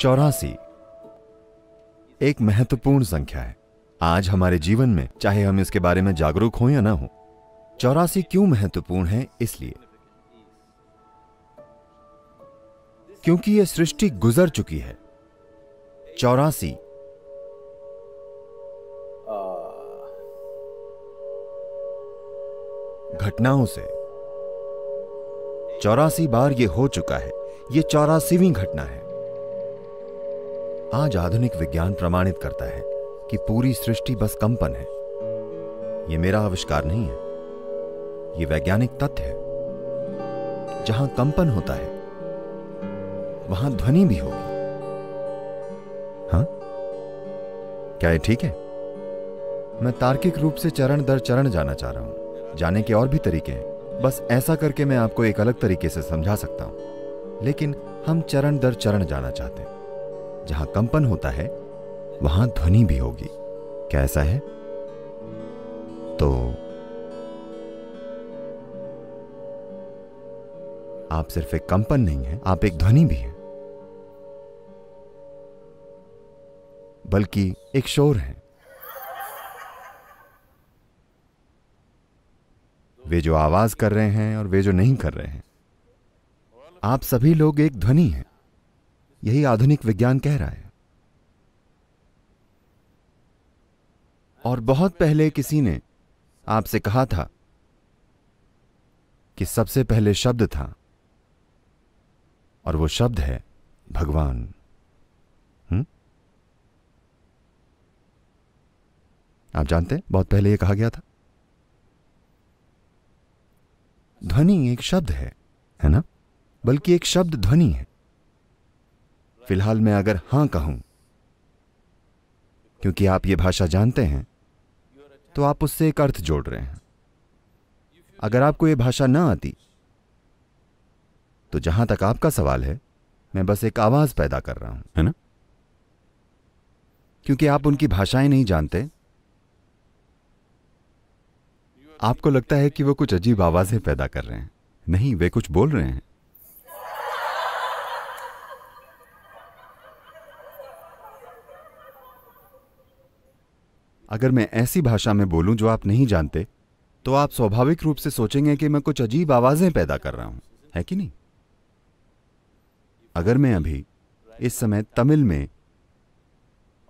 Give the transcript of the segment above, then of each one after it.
84 एक महत्वपूर्ण संख्या है आज हमारे जीवन में, चाहे हम इसके बारे में जागरूक हों या ना हो। 84 क्यों महत्वपूर्ण है? इसलिए क्योंकि यह सृष्टि गुजर चुकी है 84 घटनाओं से। 84 बार यह हो चुका है। यह 84वीं घटना है। आज आधुनिक विज्ञान प्रमाणित करता है कि पूरी सृष्टि बस कंपन है। यह मेरा आविष्कार नहीं है, यह वैज्ञानिक तथ्य है। जहां कंपन होता है वहां ध्वनि भी होगी। हाँ, क्या यह ठीक है? मैं तार्किक रूप से चरण दर चरण जाना चाह रहा हूं। जाने के और भी तरीके हैं, बस ऐसा करके मैं आपको एक अलग तरीके से समझा सकता हूं, लेकिन हम चरण दर चरण जाना चाहते हैं। जहां कंपन होता है वहां ध्वनि भी होगी। क्या ऐसा है? तो आप सिर्फ एक कंपन नहीं है, आप एक ध्वनि भी हैं, बल्कि एक शोर है। वे जो आवाज कर रहे हैं और वे जो नहीं कर रहे हैं, आप सभी लोग एक ध्वनि हैं। यही आधुनिक विज्ञान कह रहा है। और बहुत पहले किसी ने आपसे कहा था कि सबसे पहले शब्द था, और वो शब्द है भगवान। आप जानते हैं बहुत पहले ये कहा गया था। ध्वनि एक शब्द है ना? बल्कि एक शब्द ध्वनि है। फिलहाल मैं अगर हां कहूं, क्योंकि आप ये भाषा जानते हैं, तो आप उससे एक अर्थ जोड़ रहे हैं। अगर आपको ये भाषा ना आती, तो जहां तक आपका सवाल है, मैं बस एक आवाज पैदा कर रहा हूं, है ना? क्योंकि आप उनकी भाषाएं नहीं जानते, आपको लगता है कि वो कुछ अजीब आवाजें पैदा कर रहे हैं। नहीं, वे कुछ बोल रहे हैं। अगर मैं ऐसी भाषा में बोलूं जो आप नहीं जानते, तो आप स्वाभाविक रूप से सोचेंगे कि मैं कुछ अजीब आवाजें पैदा कर रहा हूं, है कि नहीं? अगर मैं अभी इस समय तमिल में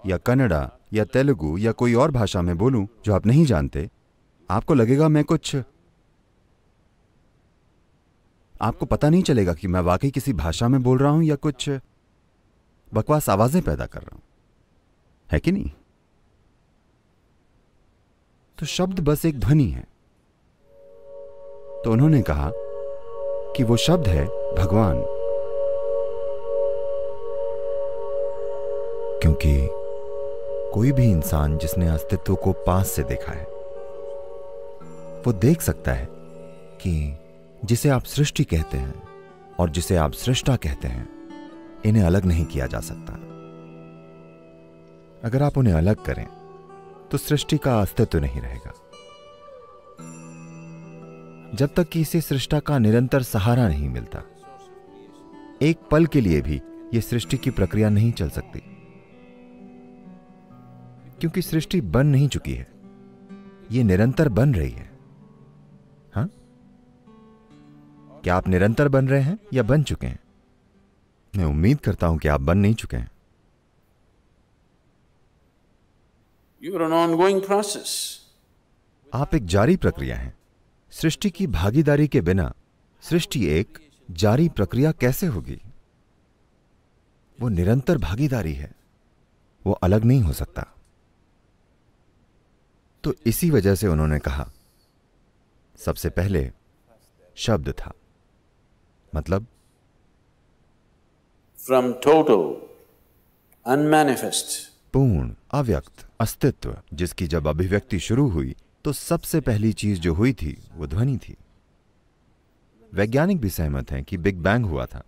या कन्नड़ा या तेलुगु या कोई और भाषा में बोलूं जो आप नहीं जानते, आपको लगेगा मैं कुछ, आपको पता नहीं चलेगा कि मैं वाकई किसी भाषा में बोल रहा हूं या कुछ बकवास आवाजें पैदा कर रहा हूं, है कि नहीं? तो शब्द बस एक ध्वनि है। तो उन्होंने कहा कि वो शब्द है भगवान, क्योंकि कोई भी इंसान जिसने अस्तित्व को पास से देखा है, वो देख सकता है कि जिसे आप सृष्टि कहते हैं और जिसे आप सृष्टा कहते हैं, इन्हें अलग नहीं किया जा सकता। अगर आप उन्हें अलग करें तो सृष्टि का अस्तित्व नहीं रहेगा। जब तक कि इसे सृष्टा का निरंतर सहारा नहीं मिलता, एक पल के लिए भी यह सृष्टि की प्रक्रिया नहीं चल सकती, क्योंकि सृष्टि बन नहीं चुकी है, यह निरंतर बन रही है। हाँ, क्या आप निरंतर बन रहे हैं या बन चुके हैं? मैं उम्मीद करता हूं कि आप बन नहीं चुके हैं। You are an ongoing process. आप एक जारी प्रक्रिया हैं। सृष्टि की भागीदारी के बिना सृष्टि एक जारी प्रक्रिया कैसे होगी? वो निरंतर भागीदारी है, वो अलग नहीं हो सकता। तो इसी वजह से उन्होंने कहा सबसे पहले शब्द था, मतलब From total, unmanifest, पूर्ण अव्यक्त अस्तित्व, जिसकी जब अभिव्यक्ति शुरू हुई तो सबसे पहली चीज जो हुई थी वो ध्वनि थी। वैज्ञानिक भी सहमत हैं कि बिग बैंग हुआ था।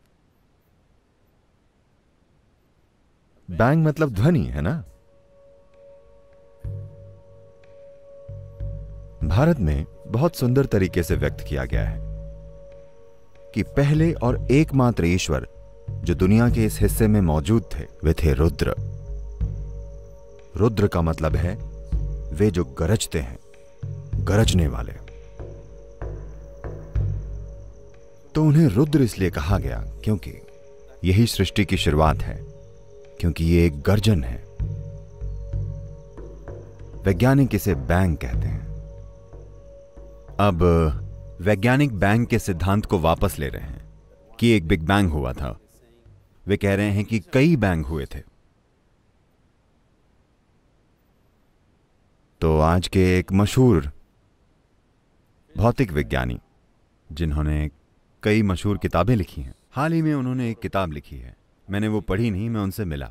बैंग मतलब ध्वनि, है ना? भारत में बहुत सुंदर तरीके से व्यक्त किया गया है कि पहले और एकमात्र ईश्वर जो दुनिया के इस हिस्से में मौजूद थे वे थे रुद्र। रुद्र का मतलब है वे जो गरजते हैं, गरजने वाले। तो उन्हें रुद्र इसलिए कहा गया क्योंकि यही सृष्टि की शुरुआत है, क्योंकि ये एक गर्जन है। वैज्ञानिक इसे बैंग कहते हैं। अब वैज्ञानिक बैंग के सिद्धांत को वापस ले रहे हैं कि एक बिग बैंग हुआ था। वे कह रहे हैं कि कई बैंग हुए थे। तो आज के एक मशहूर भौतिक विज्ञानी जिन्होंने कई मशहूर किताबें लिखी हैं, हाल ही में उन्होंने एक किताब लिखी है। मैंने वो पढ़ी नहीं, मैं उनसे मिला।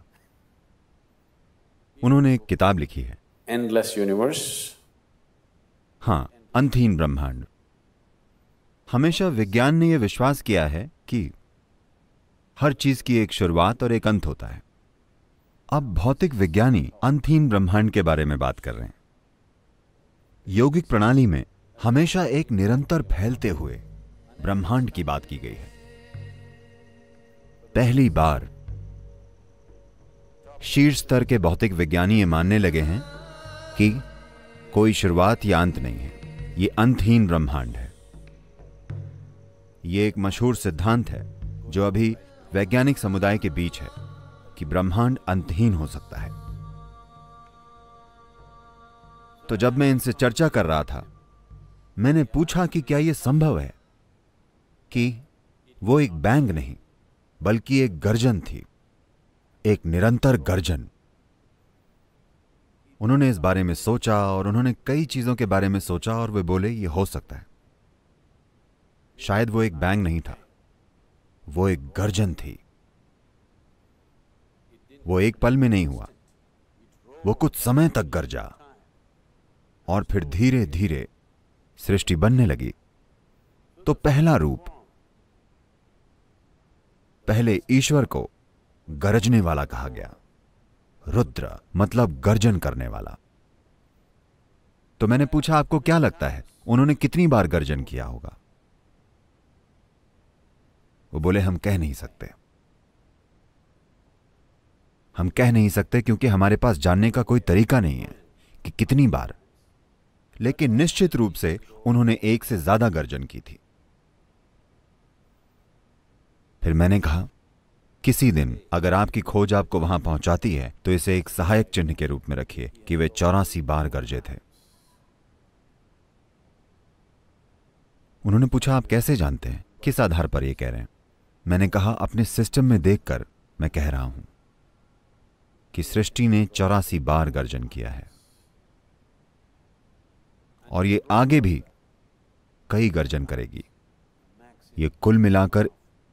उन्होंने एक किताब लिखी है, Endless Universe. हाँ, अंतहीन ब्रह्मांड। हमेशा विज्ञान ने यह विश्वास किया है कि हर चीज की एक शुरुआत और एक अंत होता है। अब भौतिक विज्ञानी अंतहीन ब्रह्मांड के बारे में बात कर रहे हैं। यौगिक प्रणाली में हमेशा एक निरंतर फैलते हुए ब्रह्मांड की बात की गई है। पहली बार शीर्ष स्तर के भौतिक विज्ञानी ये मानने लगे हैं कि कोई शुरुआत या अंत नहीं है, ये अंतहीन ब्रह्मांड है। ये एक मशहूर सिद्धांत है जो अभी वैज्ञानिक समुदाय के बीच है कि ब्रह्मांड अंतहीन हो सकता है। तो जब मैं इनसे चर्चा कर रहा था, मैंने पूछा कि क्या यह संभव है कि वो एक बैंग नहीं बल्कि एक गर्जन थी, एक निरंतर गर्जन। उन्होंने इस बारे में सोचा और उन्होंने कई चीजों के बारे में सोचा और वे बोले ये हो सकता है। शायद वो एक बैंग नहीं था, वो एक गर्जन थी। वो एक पल में नहीं हुआ, वो कुछ समय तक गरजा और फिर धीरे धीरे सृष्टि बनने लगी। तो पहला रूप, पहले ईश्वर को गरजने वाला कहा गया। रुद्र मतलब गर्जन करने वाला। तो मैंने पूछा आपको क्या लगता है उन्होंने कितनी बार गर्जन किया होगा? वो बोले हम कह नहीं सकते। हम कह नहीं सकते क्योंकि हमारे पास जानने का कोई तरीका नहीं है कि कितनी बार, लेकिन निश्चित रूप से उन्होंने एक से ज्यादा गर्जन की थी। फिर मैंने कहा किसी दिन अगर आपकी खोज आपको वहां पहुंचाती है तो इसे एक सहायक चिन्ह के रूप में रखिए कि वे 84 बार गरजे थे। उन्होंने पूछा आप कैसे जानते हैं, किस आधार पर यह कह रहे हैं? मैंने कहा अपने सिस्टम में देखकर मैं कह रहा हूं कि सृष्टि ने 84 बार गर्जन किया है और ये आगे भी कई गर्जन करेगी। ये कुल मिलाकर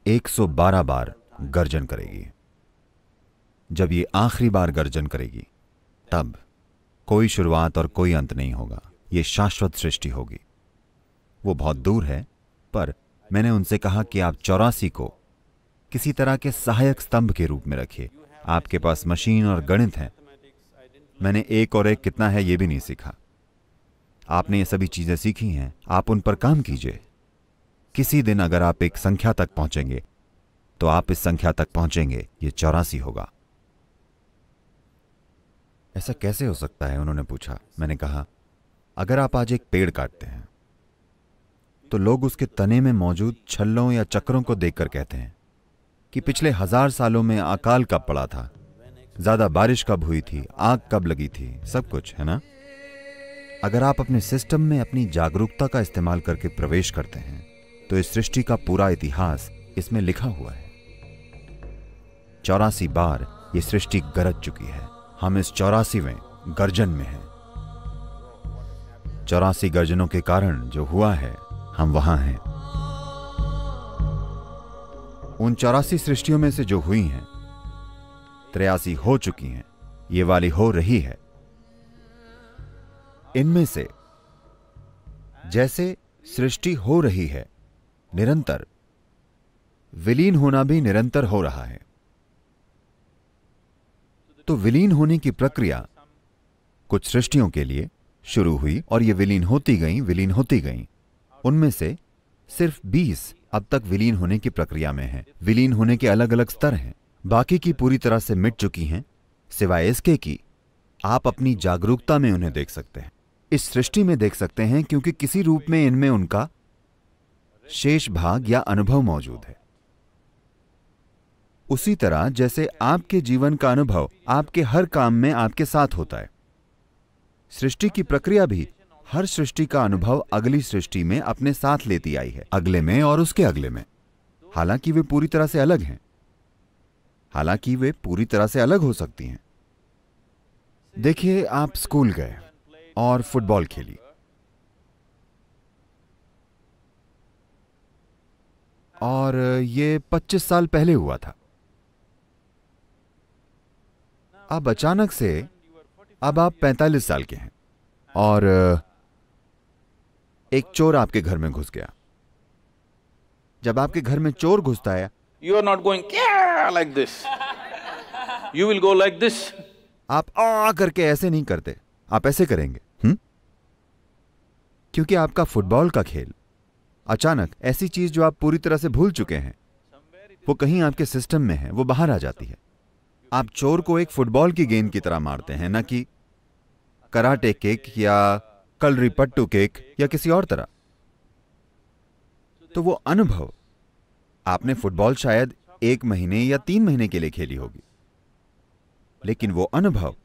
112 बार गर्जन करेगी। जब ये आखिरी बार गर्जन करेगी तब कोई शुरुआत और कोई अंत नहीं होगा, ये शाश्वत सृष्टि होगी। वो बहुत दूर है, पर मैंने उनसे कहा कि आप 84 को किसी तरह के सहायक स्तंभ के रूप में रखिए। आपके पास मशीन और गणित है, मैंने एक और एक कितना है यह भी नहीं सीखा। आपने ये सभी चीजें सीखी हैं, आप उन पर काम कीजिए। किसी दिन अगर आप एक संख्या तक पहुंचेंगे तो आप इस संख्या तक पहुंचेंगे, ये 84 होगा। ऐसा कैसे हो सकता है, उन्होंने पूछा। मैंने कहा अगर आप आज एक पेड़ काटते हैं तो लोग उसके तने में मौजूद छल्लों या चक्रों को देखकर कहते हैं कि पिछले 1000 सालों में अकाल कब पड़ा था, ज्यादा बारिश कब हुई थी, आग कब लगी थी, सब कुछ है ना। अगर आप अपने सिस्टम में अपनी जागरूकता का इस्तेमाल करके प्रवेश करते हैं तो इस सृष्टि का पूरा इतिहास इसमें लिखा हुआ है। 84 बार ये सृष्टि गरज चुकी है। हम इस 84वें गर्जन में हैं। 84 गर्जनों के कारण जो हुआ है हम वहां हैं। उन 84 सृष्टियों में से जो हुई हैं 83 हो चुकी हैं, ये वाली हो रही है। इनमें से जैसे सृष्टि हो रही है निरंतर, विलीन होना भी निरंतर हो रहा है। तो विलीन होने की प्रक्रिया कुछ सृष्टियों के लिए शुरू हुई और ये विलीन होती गई, विलीन होती गई। उनमें से सिर्फ 20 अब तक विलीन होने की प्रक्रिया में हैं। विलीन होने के अलग अलग स्तर हैं। बाकी की पूरी तरह से मिट चुकी हैं, सिवाय इसके कि आप अपनी जागरूकता में उन्हें देख सकते हैं, इस सृष्टि में देख सकते हैं, क्योंकि किसी रूप में इनमें उनका शेष भाग या अनुभव मौजूद है। उसी तरह जैसे आपके जीवन का अनुभव आपके हर काम में आपके साथ होता है, सृष्टि की प्रक्रिया भी हर सृष्टि का अनुभव अगली सृष्टि में अपने साथ लेती आई है, अगले में और उसके अगले में। हालांकि वे पूरी तरह से अलग हैं, हालांकि वे पूरी तरह से अलग हो सकती हैं। देखिए, आप स्कूल गए और फुटबॉल खेली, और ये 25 साल पहले हुआ था। अब अचानक से अब आप 45 साल के हैं और एक चोर आपके घर में घुस गया। जब आपके घर में चोर घुसता है, You are not going yeah like this. You will go like this. आप आ करके ऐसे नहीं करते, आप ऐसे करेंगे। क्योंकि आपका फुटबॉल का खेल अचानक ऐसी चीज जो आप पूरी तरह से भूल चुके हैं, वो कहीं आपके सिस्टम में है, वो बाहर आ जाती है। आप चोर को एक फुटबॉल की गेंद की तरह मारते हैं, न कि कराटे किक या कलरीपट्टू किक या किसी और तरह। तो वो अनुभव, आपने फुटबॉल शायद 1 महीने या 3 महीने के लिए खेली होगी, लेकिन वो अनुभव,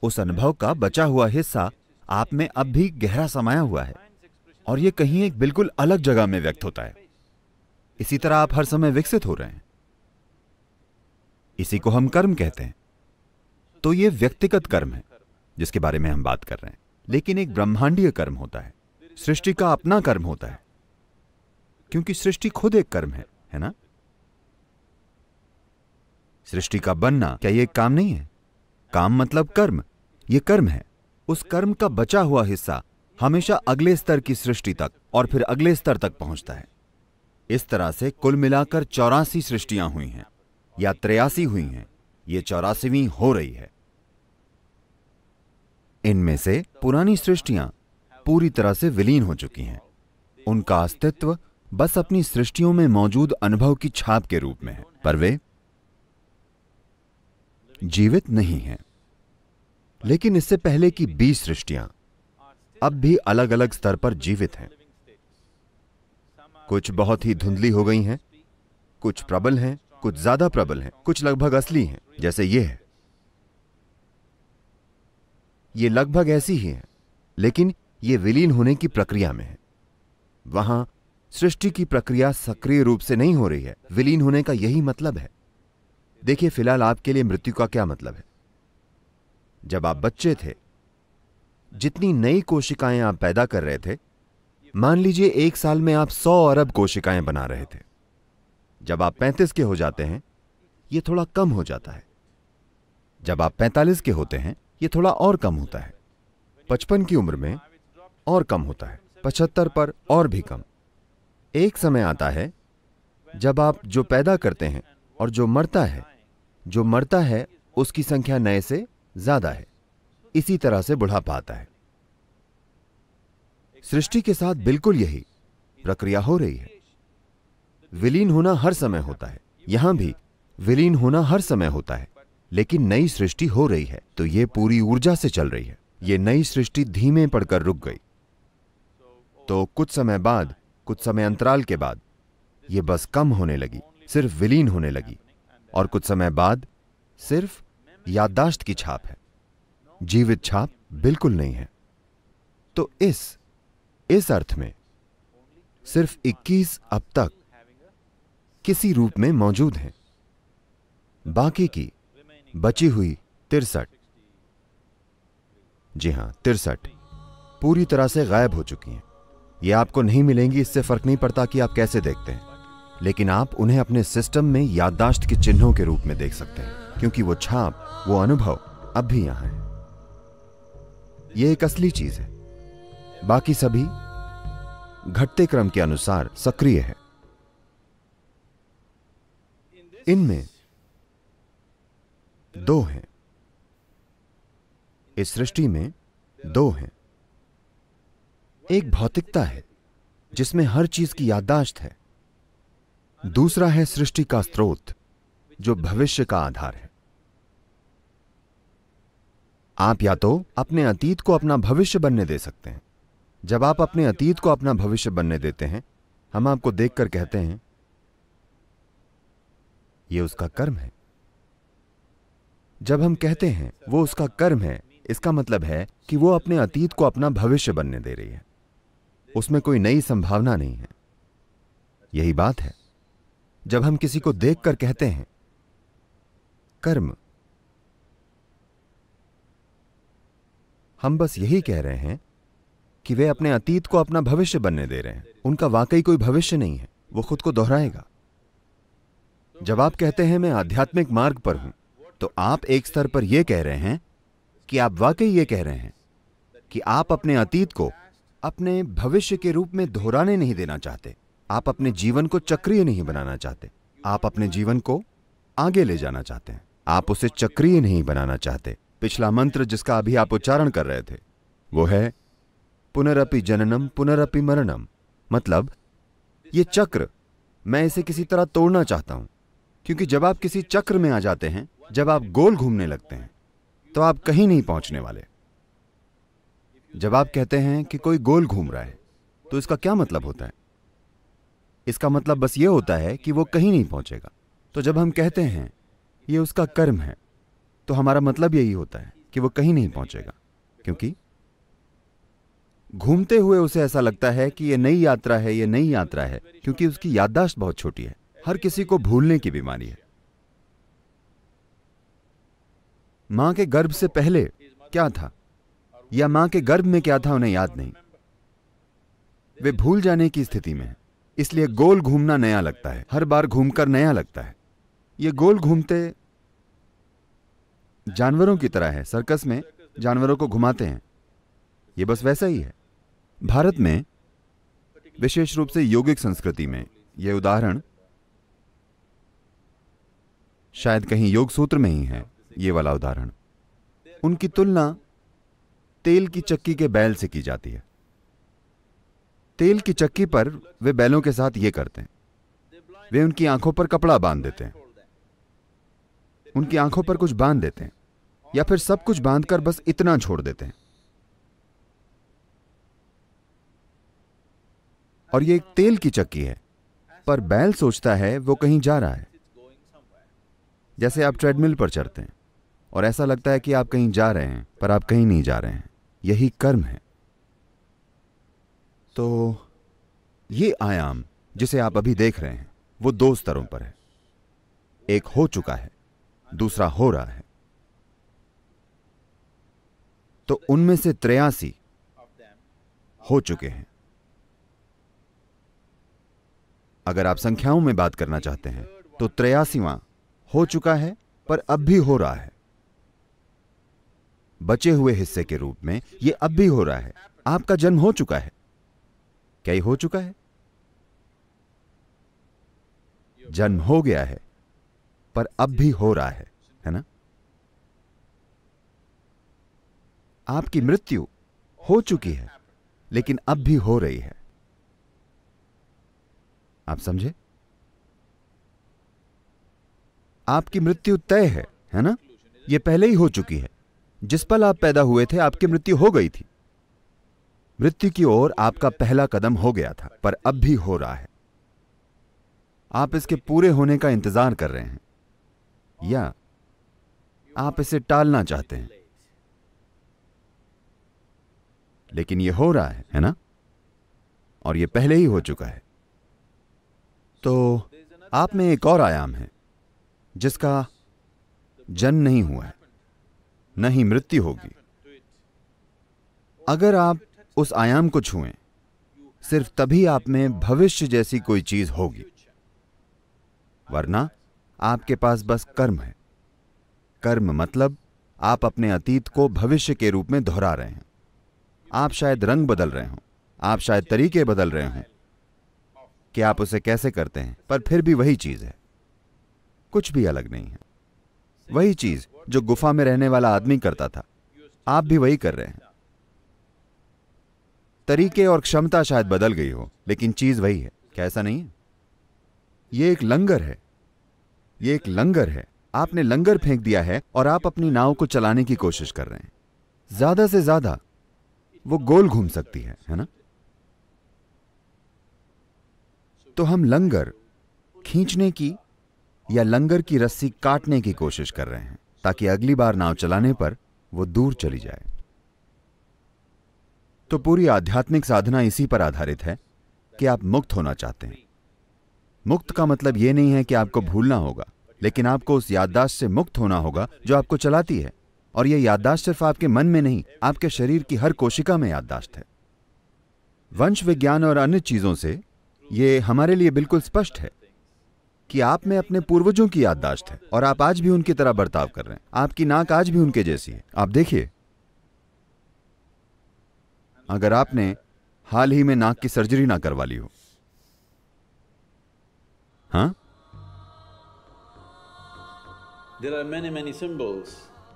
उस अनुभव का बचा हुआ हिस्सा आप में अब भी गहरा समाया हुआ है, और ये कहीं एक बिल्कुल अलग जगह में व्यक्त होता है। इसी तरह आप हर समय विकसित हो रहे हैं। इसी को हम कर्म कहते हैं। तो ये व्यक्तिगत कर्म है जिसके बारे में हम बात कर रहे हैं, लेकिन एक ब्रह्मांडीय कर्म होता है। सृष्टि का अपना कर्म होता है, क्योंकि सृष्टि खुद एक कर्म है ना? सृष्टि का बनना क्या ये एक काम नहीं है? काम मतलब कर्म, ये कर्म है। उस कर्म का बचा हुआ हिस्सा हमेशा अगले स्तर की सृष्टि तक और फिर अगले स्तर तक पहुंचता है। इस तरह से कुल मिलाकर 84 सृष्टियां हुई हैं या 83 हुई हैं। ये 84वीं हो रही है। इनमें से पुरानी सृष्टियां पूरी तरह से विलीन हो चुकी हैं। उनका अस्तित्व बस अपनी सृष्टियों में मौजूद अनुभव की छाप के रूप में है, पर वे जीवित नहीं हैं। लेकिन इससे पहले की 20 सृष्टियां अब भी अलग अलग स्तर पर जीवित हैं। कुछ बहुत ही धुंधली हो गई हैं, कुछ प्रबल हैं, कुछ ज्यादा प्रबल हैं, कुछ लगभग असली हैं, जैसे ये है। ये लगभग ऐसी ही है, लेकिन ये विलीन होने की प्रक्रिया में है। वहां सृष्टि की प्रक्रिया सक्रिय रूप से नहीं हो रही है। विलीन होने का यही मतलब है। देखिए, फिलहाल आपके लिए मृत्यु का क्या मतलब है? जब आप बच्चे थे, जितनी नई कोशिकाएं आप पैदा कर रहे थे, मान लीजिए 1 साल में आप 100 अरब कोशिकाएं बना रहे थे। जब आप 35 के हो जाते हैं, यह थोड़ा कम हो जाता है। जब आप 45 के होते हैं, यह थोड़ा और कम होता है। 55 की उम्र में और कम होता है, 75 पर और भी कम। एक समय आता है जब आप जो पैदा करते हैं और जो मरता है उसकी संख्या नए से ज्यादा है। इसी तरह से बुढ़ापा आता है। सृष्टि के साथ बिल्कुल यही प्रक्रिया हो रही है। विलीन होना हर समय होता है, यहां भी विलीन होना हर समय होता है, लेकिन नई सृष्टि हो रही है तो यह पूरी ऊर्जा से चल रही है। यह नई सृष्टि धीमे पड़कर रुक गई, तो कुछ समय बाद, कुछ समय अंतराल के बाद यह बस कम होने लगी, सिर्फ विलीन होने लगी, और कुछ समय बाद सिर्फ याददाश्त की छाप है, जीवित छाप बिल्कुल नहीं है। तो इस अर्थ में सिर्फ 21 अब तक किसी रूप में मौजूद हैं। बाकी की बची हुई 63, जी हां 63 पूरी तरह से गायब हो चुकी हैं। ये आपको नहीं मिलेंगी, इससे फर्क नहीं पड़ता कि आप कैसे देखते हैं, लेकिन आप उन्हें अपने सिस्टम में याददाश्त के चिन्हों के रूप में देख सकते हैं, क्योंकि वो छाप, वो अनुभव अब भी यहां है। यह एक असली चीज है। बाकी सभी घटते क्रम के अनुसार सक्रिय है। इनमें 2 हैं, इस सृष्टि में 2 हैं। एक भौतिकता है जिसमें हर चीज की याददाश्त है, दूसरा है सृष्टि का स्रोत, जो भविष्य का आधार है। आप या तो अपने अतीत को अपना भविष्य बनने दे सकते हैं। जब आप अपने अतीत को अपना भविष्य बनने देते हैं, हम आपको देखकर कहते हैं यह उसका कर्म है। जब हम कहते हैं वो उसका कर्म है, इसका मतलब है कि वो अपने अतीत को अपना भविष्य बनने दे रही है। उसमें कोई नई संभावना नहीं है। यही बात है जब हम किसी को देखकर कहते हैं कर्म। हम बस यही कह रहे हैं कि वे अपने अतीत को अपना भविष्य बनने दे रहे हैं। उनका वाकई कोई भविष्य नहीं है, वो खुद को दोहराएगा। जब आप कहते हैं मैं आध्यात्मिक मार्ग पर हूं, तो आप एक स्तर पर यह कह रहे हैं कि आप वाकई यह कह रहे हैं कि आप अपने अतीत को अपने भविष्य के रूप में दोहराने नहीं देना चाहते। आप अपने जीवन को चक्रीय नहीं बनाना चाहते। आप अपने जीवन को आगे ले जाना चाहते हैं। आप उसे चक्रीय नहीं बनाना चाहते। पिछला मंत्र जिसका अभी आप उच्चारण कर रहे थे वो है पुनरपि जननम पुनरपि मरणम। मतलब ये चक्र, मैं इसे किसी तरह तोड़ना चाहता हूं, क्योंकि जब आप किसी चक्र में आ जाते हैं, जब आप गोल घूमने लगते हैं, तो आप कहीं नहीं पहुंचने वाले। जब आप कहते हैं कि कोई गोल घूम रहा है, तो इसका क्या मतलब होता है? इसका मतलब बस यह होता है कि वो कहीं नहीं पहुंचेगा। तो जब हम कहते हैं ये उसका कर्म है, तो हमारा मतलब यही होता है कि वो कहीं नहीं पहुंचेगा, क्योंकि घूमते हुए उसे ऐसा लगता है कि ये नई यात्रा है, ये नई यात्रा है, क्योंकि उसकी याददाश्त बहुत छोटी है। हर किसी को भूलने की बीमारी है। मां के गर्भ से पहले क्या था या मां के गर्भ में क्या था उन्हें याद नहीं। वे भूल जाने की स्थिति में है। इसलिए गोल घूमना नया लगता है, हर बार घूमकर नया लगता है। ये गोल घूमते जानवरों की तरह है। सर्कस में जानवरों को घुमाते हैं, ये बस वैसा ही है। भारत में विशेष रूप से योगिक संस्कृति में यह उदाहरण शायद कहीं योग सूत्र में ही है। ये वाला उदाहरण, उनकी तुलना तेल की चक्की के बैल से की जाती है। तेल की चक्की पर वे बैलों के साथ ये करते हैं, वे उनकी आंखों पर कपड़ा बांध देते हैं, उनकी आंखों पर कुछ बांध देते हैं, या फिर सब कुछ बांधकर बस इतना छोड़ देते हैं। और ये एक तेल की चक्की है, पर बैल सोचता है वो कहीं जा रहा है। जैसे आप ट्रेडमिल पर चढ़ते हैं और ऐसा लगता है कि आप कहीं जा रहे हैं, पर आप कहीं नहीं जा रहे हैं। यही कर्म है। तो ये आयाम जिसे आप अभी देख रहे हैं वो दो स्तरों पर है। एक हो चुका है, दूसरा हो रहा है। तो उनमें से 83 हो चुके हैं। अगर आप संख्याओं में बात करना चाहते हैं तो 83वां हो चुका है, पर अब भी हो रहा है। बचे हुए हिस्से के रूप में यह अब भी हो रहा है। आपका जन्म हो चुका है। क्या ये हो चुका है? जन्म हो गया है, पर अब भी हो रहा है ना? आपकी मृत्यु हो चुकी है, लेकिन अब भी हो रही है। आप समझे? आपकी मृत्यु तय है ना? यह पहले ही हो चुकी है। जिस पल आप पैदा हुए थे आपकी मृत्यु हो गई थी। मृत्यु की ओर आपका पहला कदम हो गया था, पर अब भी हो रहा है। आप इसके पूरे होने का इंतजार कर रहे हैं, या आप इसे टालना चाहते हैं, लेकिन यह हो रहा है ना? और यह पहले ही हो चुका है। तो आप में एक और आयाम है जिसका जन्म नहीं हुआ है, न ही मृत्यु होगी। अगर आप उस आयाम को छुएं, सिर्फ तभी आप में भविष्य जैसी कोई चीज होगी, वरना आपके पास बस कर्म है। कर्म मतलब आप अपने अतीत को भविष्य के रूप में दोहरा रहे हैं। आप शायद रंग बदल रहे हों, आप शायद तरीके बदल रहे हों कि आप उसे कैसे करते हैं, पर फिर भी वही चीज है, कुछ भी अलग नहीं है। वही चीज जो गुफा में रहने वाला आदमी करता था, आप भी वही कर रहे हैं। तरीके और क्षमता शायद बदल गई हो, लेकिन चीज वही है। क्या ऐसा नहीं है? ये एक लंगर है, ये एक लंगर है। आपने लंगर फेंक दिया है और आप अपनी नाव को चलाने की कोशिश कर रहे हैं। ज्यादा से ज्यादा वो गोल घूम सकती है ना? तो हम लंगर खींचने की या लंगर की रस्सी काटने की कोशिश कर रहे हैं ताकि अगली बार नाव चलाने पर वो दूर चली जाए। तो पूरी आध्यात्मिक साधना इसी पर आधारित है कि आप मुक्त होना चाहते हैं। मुक्त का मतलब यह नहीं है कि आपको भूलना होगा, लेकिन आपको उस याददाश्त से मुक्त होना होगा जो आपको चलाती है। और यह याददाश्त सिर्फ आपके मन में नहीं, आपके शरीर की हर कोशिका में याददाश्त है। वंश विज्ञान और अन्य चीजों से यह हमारे लिए बिल्कुल स्पष्ट है कि आप में अपने पूर्वजों की याददाश्त है और आप आज भी उनकी तरह बर्ताव कर रहे हैं। आपकी नाक आज भी उनके जैसी है। आप देखिए, अगर आपने हाल ही में नाक की सर्जरी ना करवा ली हो, हाँ, There are many symbols.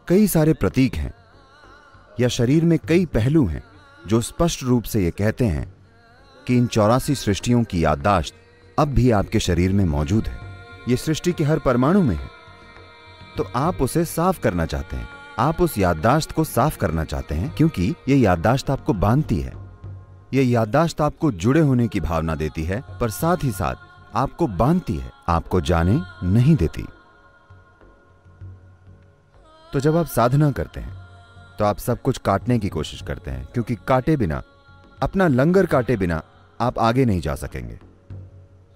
कई सारे प्रतीक हैं या शरीर में कई पहलू हैं जो स्पष्ट रूप से ये कहते हैं कि इन 84 सृष्टियों की याददाश्त अब भी आपके शरीर में मौजूद है। ये सृष्टि के हर परमाणु में है। तो आप उसे साफ करना चाहते हैं, आप उस याददाश्त को साफ करना चाहते हैं, क्योंकि ये याददाश्त आपको बांधती है। ये याददाश्त आपको जुड़े होने की भावना देती है, पर साथ ही साथ आपको बांधती है, आपको जाने नहीं देती। तो जब आप साधना करते हैं तो आप सब कुछ काटने की कोशिश करते हैं, क्योंकि काटे बिना, अपना लंगर काटे बिना आप आगे नहीं जा सकेंगे।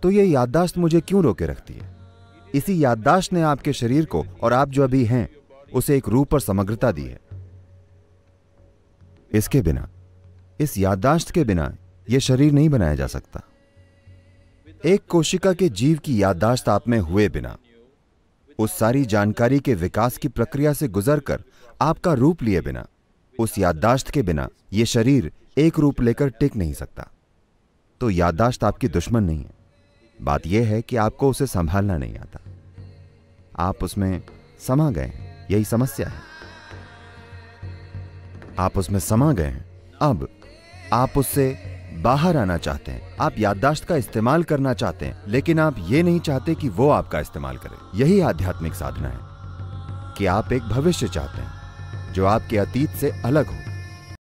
तो ये याददाश्त मुझे क्यों रोके रखती है? इसी याददाश्त ने आपके शरीर को और आप जो अभी हैं उसे एक रूप और समग्रता दी है। इसके बिना, इस याददाश्त के बिना यह शरीर नहीं बनाया जा सकता। एक कोशिका के जीव की याददाश्त आप में हुए बिना, उस सारी जानकारी के विकास की प्रक्रिया से गुजरकर आपका रूप लिए बिना, उस याददाश्त के बिना यह शरीर एक रूप लेकर टिक नहीं सकता। तो याददाश्त आपकी दुश्मन नहीं है। बात यह है कि आपको उसे संभालना नहीं आता, आप उसमें समा गए हैं। यही समस्या है, आप उसमें समा गए हैं। अब आप उससे बाहर आना चाहते हैं। आप याददाश्त का इस्तेमाल करना चाहते हैं, लेकिन आप ये नहीं चाहते कि वो आपका इस्तेमाल करे। यही आध्यात्मिक साधना है कि आप एक भविष्य चाहते हैं जो आपके अतीत से अलग हो।